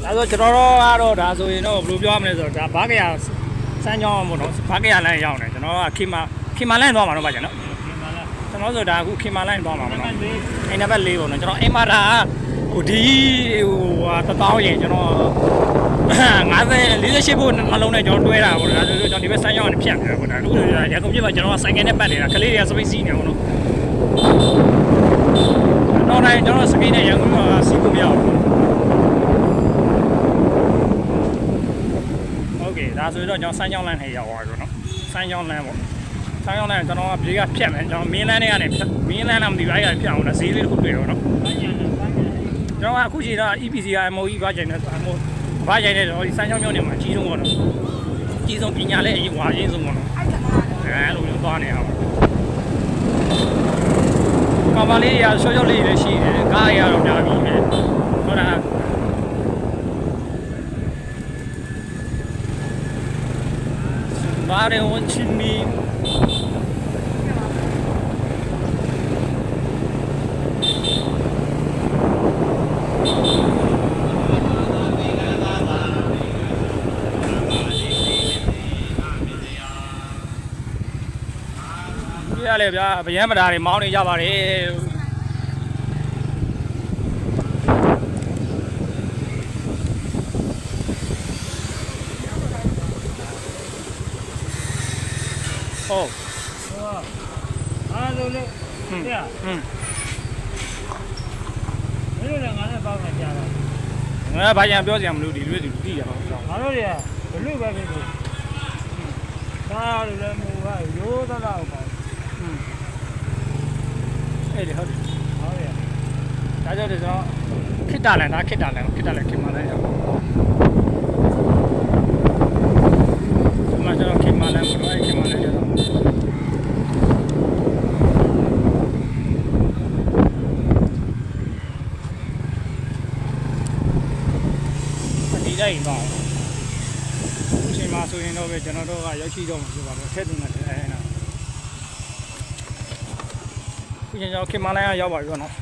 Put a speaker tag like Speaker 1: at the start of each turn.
Speaker 1: ဆိုကျွန်တော်တို့ကတော့ဒါဆိုရင်တော့ဘယ်လိုပြောရမလဲဆိုတော့ဒါဘာကရစမ်းကြောင်းမို့တော့ဘာကရလမ်းရောက်နေကျွန်တော်ကခင်မာလမ်းသွားမှာတော့ပါကျွန်တော်ကျွန်တော်ဆိုတာအခုခင်မာလမ်းသွားမှာပေါ့နော်အိမ်နံပါတ်4ပေါ့နော်ကျွန်တော်အိမ်မှာဒါဟိုဒီဟို1000ရင်ကျွန်တော်48ဖို့နှလုံးနဲ့ကျွန်တော်တွဲတာပေါ့ဒါဆိုကျွန်တော်ဒီဘက်စမ်းကြောင်းနဲ့ဖြတ်နေတာပေါ့ဒါအခုရကုန်ပြပါကျွန်တော်ဆိုင်ကယ်နဲ့ပတ်နေတာကလေးတွေကစပိတ်စီးနေပေါ့နော်တော့တိုင်းကျွန်တော်စကိနဲ့ရန်ကုန်ကစီးဖို့မရဘူးโอเคဒါဆိုတော့ကျွန်တော်စမ်းကြောင်းလမ်းထဲရောက်သွားပြီနော်စမ်းကြောင်းလမ်းပေါ့စမ်းကြောင်းလမ်းကျွန်တော်ကဘေးကဖြတ်မယ်ကျွန်တော်မင်းလမ်းတွေကနေဖြတ်မင်းလမ်းလားမသိဘူးအဲ့ဒါဖြတ်အောင်လားဈေးလေးတစ်ခုတွေ့ရောနော်ကျွန်တော်ကအခုချိန်တော့ EPC က MOE ဘာကြိုင်နေဆိုဘာကြိုင်နေတော့ဒီစမ်းကြောင်းမျိုးနေမှာအကြီးဆုံးပေါ့နော်အကြီးဆုံးပညာလည်းအရင်ဝါအရင်ဆုံးပေါ့နော်အဲ့လိုမျိုးသွားနေအောင်ကောင်မလေးရဆော့ဆော့လေးလည်းရှိတယ်ကားရတော့များပြီပဲဟုတ်လားဘာရဲဝန်ချီမီရလေဗျာဗျမ်းမတာတွေမောင်းနေကြပါတယ်ဟုတ်အားလုံးလို့ပြမင်းတို့လည်းငါနဲ့ပေါင်းနေကြတာငါဘာကြံပြောစရာမလိုဒီလွဲဒီတိရအောင်ငါတို့တွေကဘလို့ပဲဖြစ်လို့သားလို့လည်းမဟုတ်ပါရိုးသလားပေါ့အဲ့ဒီဟုတ်တယ်ဒါကြောင့်ကျွန်တော်ခိတ္တလန်ခင်မာလန်ရောက်ကျွန်တော်ခင်မာလန်ဘယ်လိုခင်မာလန်ရောက်ဒီတိုင်းတော့အချိန်မှဆိုရင်တော့ပဲကျွန်တော်တို့ကရောက်ရှိတော့မှာဖြစ်ပါတယ်ထည့်သွင်းတယ်အဲ့ဒါခုကျွန်တော်ခင်မာလန်ရောက်ပါပြီပေါ့နော်